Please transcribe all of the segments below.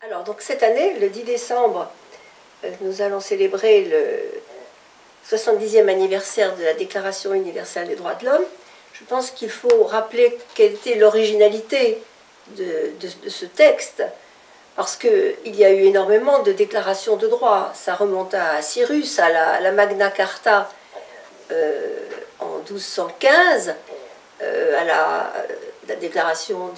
Alors, donc cette année, le 10 décembre, nous allons célébrer le 70e anniversaire de la Déclaration universelle des droits de l'homme. Je pense qu'il faut rappeler quelle était l'originalité de ce texte, parce qu'il y a eu énormément de déclarations de droits. Ça remonte à Cyrus, à la Magna Carta en 1215, à la déclaration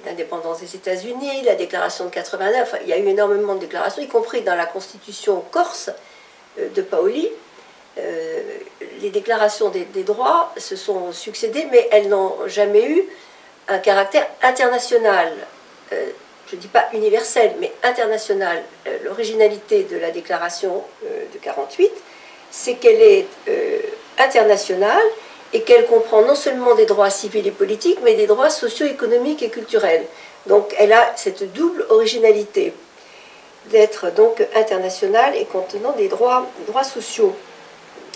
d'indépendance des États-Unis, la déclaration de 89. Enfin, il y a eu énormément de déclarations, y compris dans la constitution corse de Paoli. Les déclarations des droits se sont succédées, mais elles n'ont jamais eu un caractère international. Je ne dis pas universel, mais international. L'originalité de la déclaration de 48, c'est qu'elle est internationale et qu'elle comprend non seulement des droits civils et politiques, mais des droits socio-économiques et culturels. Donc elle a cette double originalité d'être donc internationale et contenant des droits sociaux.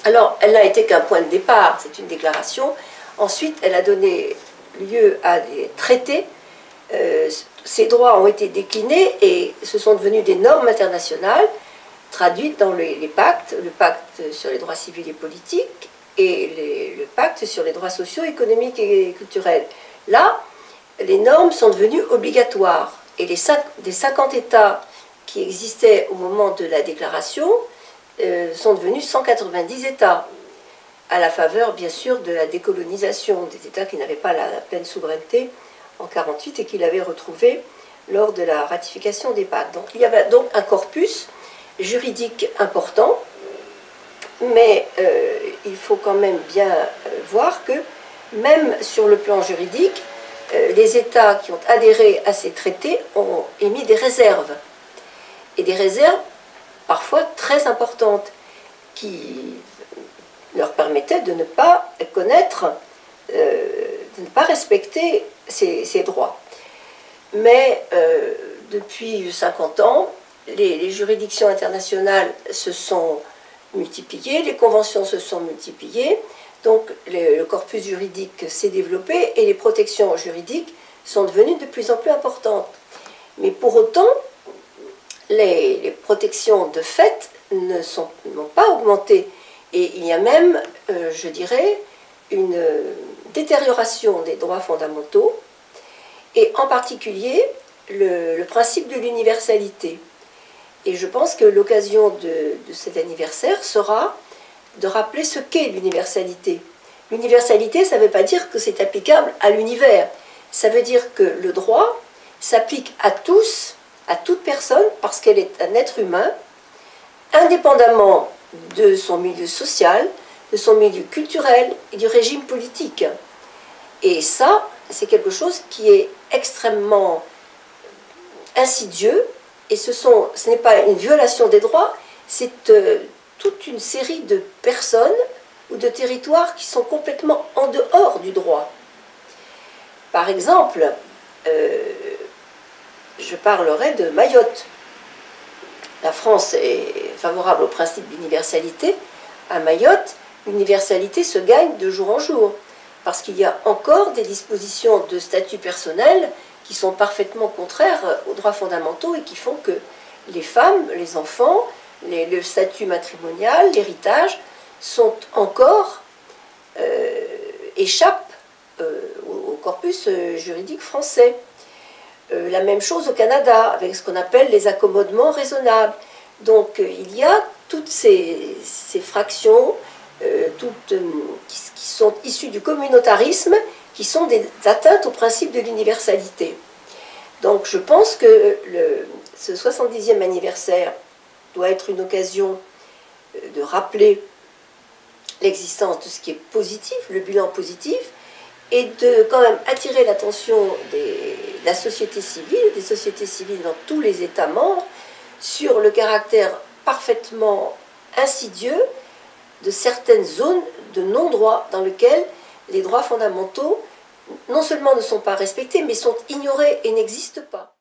Alors, elle n'a été qu'un point de départ, c'est une déclaration. Ensuite, elle a donné lieu à des traités. Ces droits ont été déclinés et ce sont devenus des normes internationales traduites dans les pactes, le pacte sur les droits civils et politiques et le pacte sur les droits sociaux, économiques et culturels. Là, les normes sont devenues obligatoires et des 50 États qui existaient au moment de la déclaration sont devenus 190 États, à la faveur bien sûr de la décolonisation des États qui n'avaient pas la pleine souveraineté en 1948 et qui l'avaient retrouvée lors de la ratification des pactes. Donc il y avait donc un corpus juridique important, mais il faut quand même bien voir que même sur le plan juridique, les États qui ont adhéré à ces traités ont émis des réserves, et des réserves parfois très importantes, qui leur permettaient de ne pas connaître, de ne pas respecter ces droits. Mais depuis 50 ans, les juridictions internationales se sont multipliées, les conventions se sont multipliées, donc le corpus juridique s'est développé et les protections juridiques sont devenues de plus en plus importantes. Mais pour autant, les protections de fait n'ont pas augmenté. Et il y a même, je dirais, une détérioration des droits fondamentaux, et en particulier le principe de l'universalité. Et je pense que l'occasion de cet anniversaire sera de rappeler ce qu'est l'universalité. L'universalité, ça ne veut pas dire que c'est applicable à l'univers. Ça veut dire que le droit s'applique à tous, à toute personne, parce qu'elle est un être humain, indépendamment de son milieu social, de son milieu culturel et du régime politique. Et ça, c'est quelque chose qui est extrêmement insidieux, et ce n'est pas une violation des droits, c'est toute une série de personnes ou de territoires qui sont complètement en dehors du droit. Par exemple, je parlerai de Mayotte. La France est favorable au principe d'universalité. À Mayotte, l'universalité se gagne de jour en jour, parce qu'il y a encore des dispositions de statut personnel qui sont parfaitement contraires aux droits fondamentaux et qui font que les femmes, les enfants, le statut matrimonial, l'héritage sont encore échappent au corpus juridique français. La même chose au Canada, avec ce qu'on appelle les accommodements raisonnables. Donc il y a toutes ces fractions qui sont issues du communautarisme, qui sont des atteintes au principe de l'universalité. Donc je pense que ce 70e anniversaire doit être une occasion de rappeler l'existence de ce qui est positif, le bilan positif, et de quand même attirer l'attention de la société civile, des sociétés civiles dans tous les États membres, sur le caractère parfaitement insidieux de certaines zones de non-droit dans lesquelles les droits fondamentaux non seulement ne sont pas respectés, mais sont ignorés et n'existent pas.